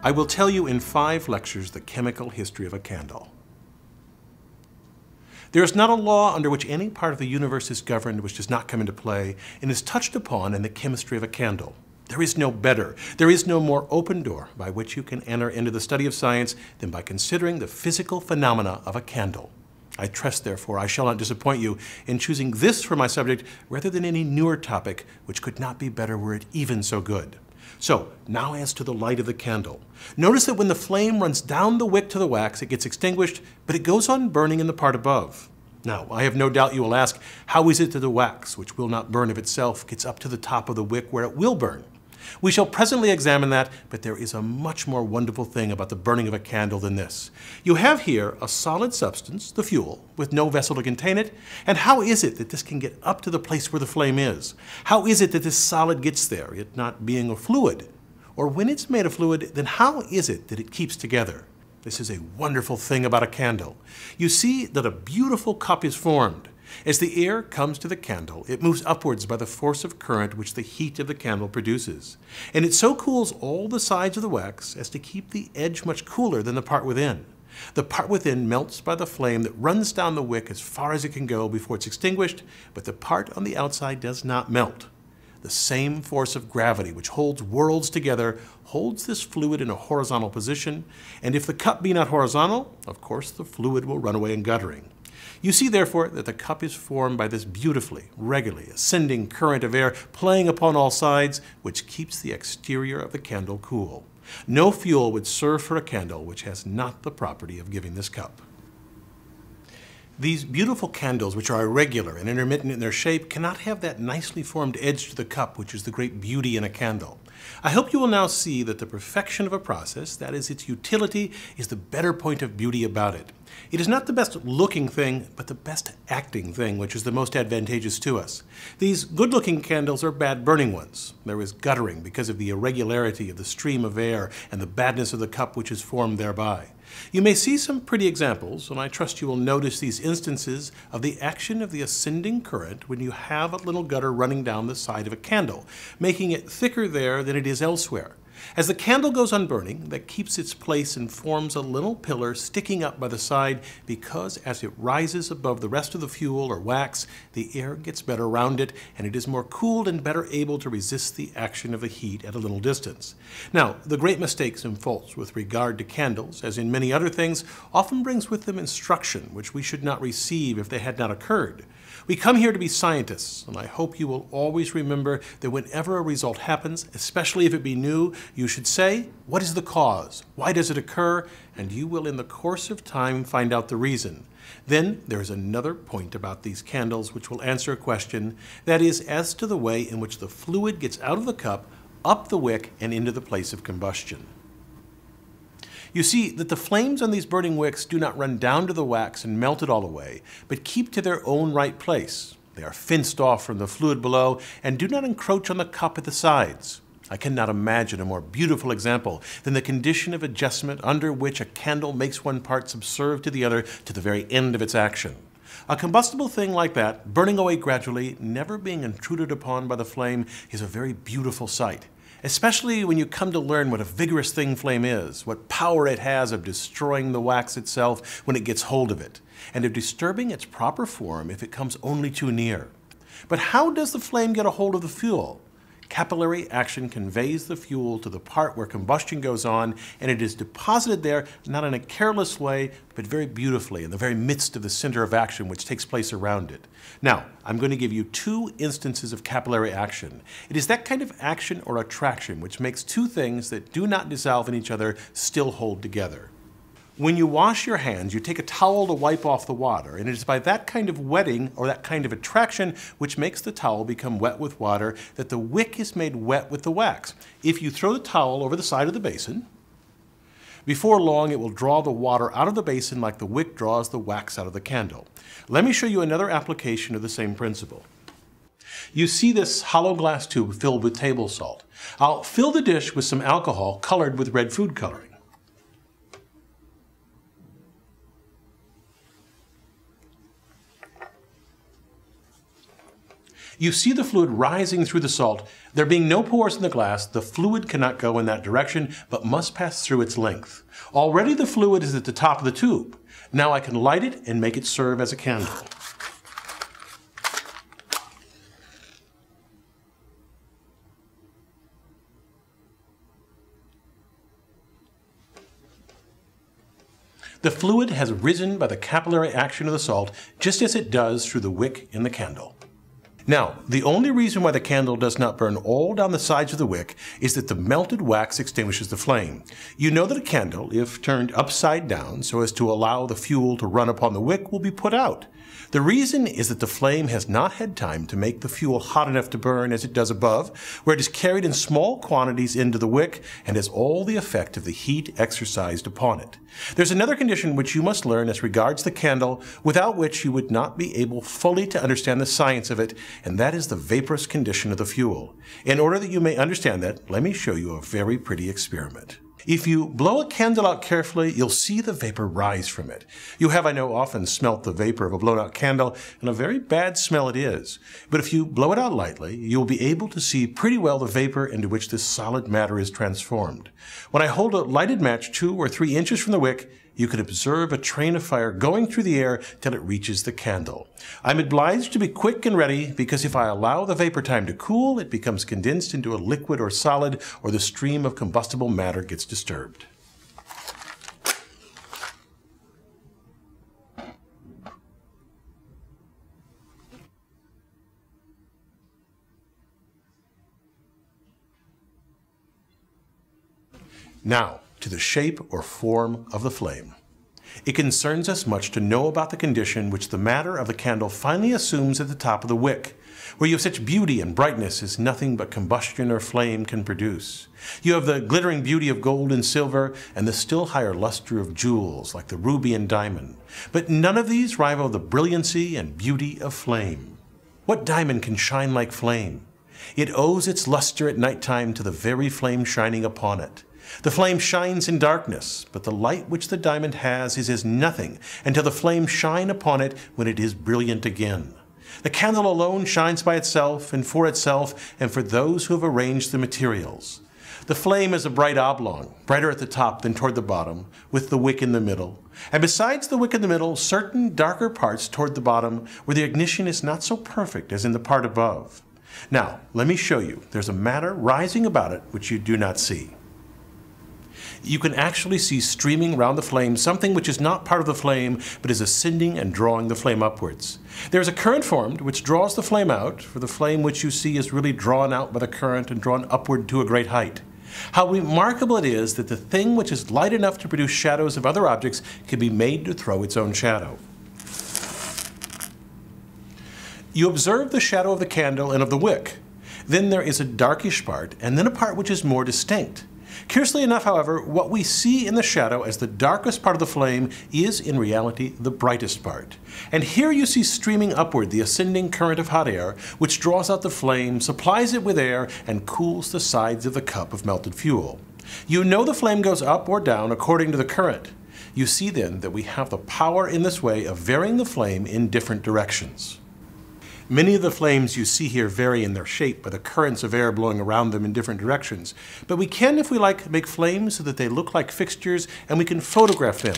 I will tell you in 5 lectures the chemical history of a candle. There is not a law under which any part of the universe is governed which does not come into play and is touched upon in the chemistry of a candle. There is no better, there is no more open door by which you can enter into the study of science than by considering the physical phenomena of a candle. I trust, therefore, I shall not disappoint you in choosing this for my subject rather than any newer topic which could not be better were it even so good. So, now as to the light of the candle. Notice that when the flame runs down the wick to the wax, it gets extinguished, but it goes on burning in the part above. Now, I have no doubt you will ask, how is it that the wax, which will not burn of itself, gets up to the top of the wick where it will burn? We shall presently examine that, but there is a much more wonderful thing about the burning of a candle than this. You have here a solid substance, the fuel, with no vessel to contain it, and how is it that this can get up to the place where the flame is? How is it that this solid gets there, it not being a fluid? Or when it's made a fluid, then how is it that it keeps together? This is a wonderful thing about a candle. You see that a beautiful cup is formed. As the air comes to the candle, it moves upwards by the force of current which the heat of the candle produces. And it so cools all the sides of the wax as to keep the edge much cooler than the part within. The part within melts by the flame that runs down the wick as far as it can go before it's extinguished, but the part on the outside does not melt. The same force of gravity which holds worlds together holds this fluid in a horizontal position, and if the cup be not horizontal, of course the fluid will run away in guttering. You see, therefore, that the cup is formed by this beautifully, regularly ascending current of air playing upon all sides, which keeps the exterior of the candle cool. No fuel would serve for a candle which has not the property of giving this cup. These beautiful candles, which are irregular and intermittent in their shape, cannot have that nicely formed edge to the cup, which is the great beauty in a candle. I hope you will now see that the perfection of a process, that is its utility, is the better point of beauty about it. It is not the best looking thing, but the best acting thing, which is the most advantageous to us. These good-looking candles are bad burning ones. There is guttering because of the irregularity of the stream of air and the badness of the cup which is formed thereby. You may see some pretty examples, and I trust you will notice these instances of the action of the ascending current when you have a little gutter running down the side of a candle, making it thicker there than it is elsewhere. As the candle goes on burning, that keeps its place and forms a little pillar sticking up by the side because as it rises above the rest of the fuel or wax, the air gets better around it and it is more cooled and better able to resist the action of the heat at a little distance. Now, the great mistakes and faults with regard to candles, as in many other things, often brings with them instruction which we should not receive if they had not occurred. We come here to be scientists, and I hope you will always remember that whenever a result happens, especially if it be new, you should say, what is the cause? Why does it occur? And you will in the course of time find out the reason. Then there is another point about these candles which will answer a question, that is, as to the way in which the fluid gets out of the cup, up the wick, and into the place of combustion. You see that the flames on these burning wicks do not run down to the wax and melt it all away, but keep to their own right place. They are fenced off from the fluid below and do not encroach on the cup at the sides. I cannot imagine a more beautiful example than the condition of adjustment under which a candle makes one part subserve to the other to the very end of its action. A combustible thing like that, burning away gradually, never being intruded upon by the flame, is a very beautiful sight. Especially when you come to learn what a vigorous thing flame is, what power it has of destroying the wax itself when it gets hold of it, and of disturbing its proper form if it comes only too near. But how does the flame get a hold of the fuel? Capillary action conveys the fuel to the part where combustion goes on, and it is deposited there not in a careless way, but very beautifully in the very midst of the center of action which takes place around it. Now, I'm going to give you 2 instances of capillary action. It is that kind of action or attraction which makes 2 things that do not dissolve in each other still hold together. When you wash your hands, you take a towel to wipe off the water, and it is by that kind of wetting or that kind of attraction which makes the towel become wet with water that the wick is made wet with the wax. If you throw the towel over the side of the basin, before long it will draw the water out of the basin like the wick draws the wax out of the candle. Let me show you another application of the same principle. You see this hollow glass tube filled with table salt. I'll fill the dish with some alcohol colored with red food coloring. You see the fluid rising through the salt. There being no pores in the glass, the fluid cannot go in that direction, but must pass through its length. Already the fluid is at the top of the tube. Now I can light it and make it serve as a candle. The fluid has risen by the capillary action of the salt, just as it does through the wick in the candle. Now, the only reason why the candle does not burn all down the sides of the wick is that the melted wax extinguishes the flame. You know that a candle, if turned upside down so as to allow the fuel to run upon the wick, will be put out. The reason is that the flame has not had time to make the fuel hot enough to burn as it does above, where it is carried in small quantities into the wick and has all the effect of the heat exercised upon it. There's another condition which you must learn as regards the candle, without which you would not be able fully to understand the science of it, and that is the vaporous condition of the fuel. In order that you may understand that, let me show you a very pretty experiment. If you blow a candle out carefully, you'll see the vapor rise from it. You have, I know, often smelt the vapor of a blown out candle, and a very bad smell it is. But if you blow it out lightly, you'll be able to see pretty well the vapor into which this solid matter is transformed. When I hold a lighted match 2 or 3 inches from the wick, you can observe a train of fire going through the air till it reaches the candle. I'm obliged to be quick and ready because if I allow the vapor time to cool, it becomes condensed into a liquid or solid, or the stream of combustible matter gets disturbed. Now, to the shape or form of the flame. It concerns us much to know about the condition which the matter of the candle finally assumes at the top of the wick, where you have such beauty and brightness as nothing but combustion or flame can produce. You have the glittering beauty of gold and silver, and the still higher luster of jewels like the ruby and diamond. But none of these rival the brilliancy and beauty of flame. What diamond can shine like flame? It owes its luster at nighttime to the very flame shining upon it. The flame shines in darkness, but the light which the diamond has is as nothing until the flame shine upon it when it is brilliant again. The candle alone shines by itself and for those who have arranged the materials. The flame is a bright oblong, brighter at the top than toward the bottom, with the wick in the middle. And besides the wick in the middle, certain darker parts toward the bottom where the ignition is not so perfect as in the part above. Now, let me show you. There's a matter rising about it which you do not see. You can actually see streaming round the flame something which is not part of the flame, but is ascending and drawing the flame upwards. There is a current formed which draws the flame out, for the flame which you see is really drawn out by the current and drawn upward to a great height. How remarkable it is that the thing which is light enough to produce shadows of other objects can be made to throw its own shadow. You observe the shadow of the candle and of the wick. Then there is a darkish part, and then a part which is more distinct. Curiously enough, however, what we see in the shadow as the darkest part of the flame is in reality the brightest part. And here you see streaming upward the ascending current of hot air, which draws out the flame, supplies it with air, and cools the sides of the cup of melted fuel. You know the flame goes up or down according to the current. You see then that we have the power in this way of varying the flame in different directions. Many of the flames you see here vary in their shape by the currents of air blowing around them in different directions. But we can, if we like, make flames so that they look like fixtures, and we can photograph them.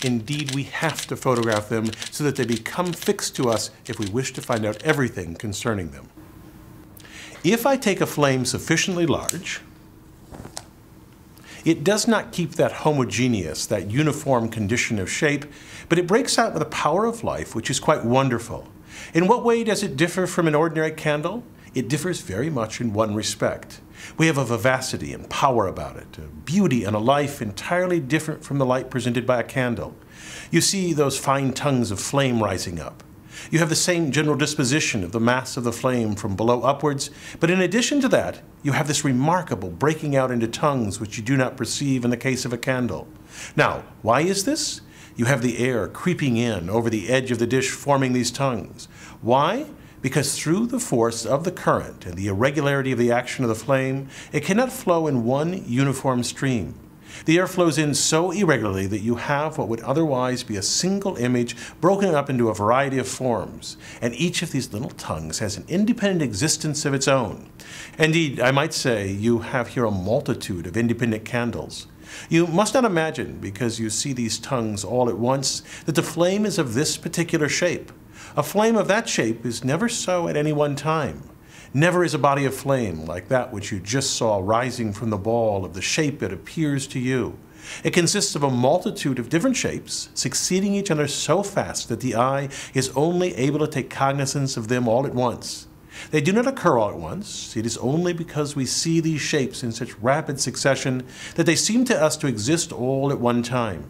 Indeed, we have to photograph them so that they become fixed to us if we wish to find out everything concerning them. If I take a flame sufficiently large, it does not keep that homogeneous, that uniform condition of shape, but it breaks out with a power of life which is quite wonderful. In what way does it differ from an ordinary candle? It differs very much in one respect. We have a vivacity and power about it, a beauty and a life entirely different from the light presented by a candle. You see those fine tongues of flame rising up. You have the same general disposition of the mass of the flame from below upwards, but in addition to that, you have this remarkable breaking out into tongues which you do not perceive in the case of a candle. Now, why is this? You have the air creeping in over the edge of the dish forming these tongues. Why? Because through the force of the current and the irregularity of the action of the flame, it cannot flow in one uniform stream. The air flows in so irregularly that you have what would otherwise be a single image broken up into a variety of forms, and each of these little tongues has an independent existence of its own. Indeed, I might say you have here a multitude of independent candles. You must not imagine, because you see these tongues all at once, that the flame is of this particular shape. A flame of that shape is never so at any one time. Never is a body of flame like that which you just saw rising from the ball of the shape it appears to you. It consists of a multitude of different shapes, succeeding each other so fast that the eye is only able to take cognizance of them all at once. They do not occur all at once. It is only because we see these shapes in such rapid succession that they seem to us to exist all at one time.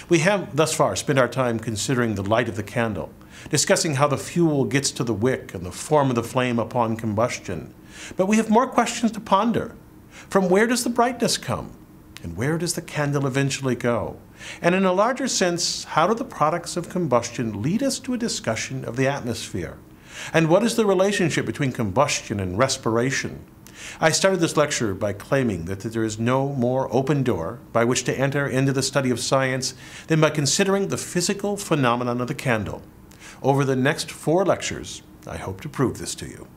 We have thus far spent our time considering the light of the candle, discussing how the fuel gets to the wick and the form of the flame upon combustion. But we have more questions to ponder. From where does the brightness come? And where does the candle eventually go? And in a larger sense, how do the products of combustion lead us to a discussion of the atmosphere? And what is the relationship between combustion and respiration? I started this lecture by claiming that there is no more open door by which to enter into the study of science than by considering the physical phenomenon of the candle. Over the next 4 lectures, I hope to prove this to you.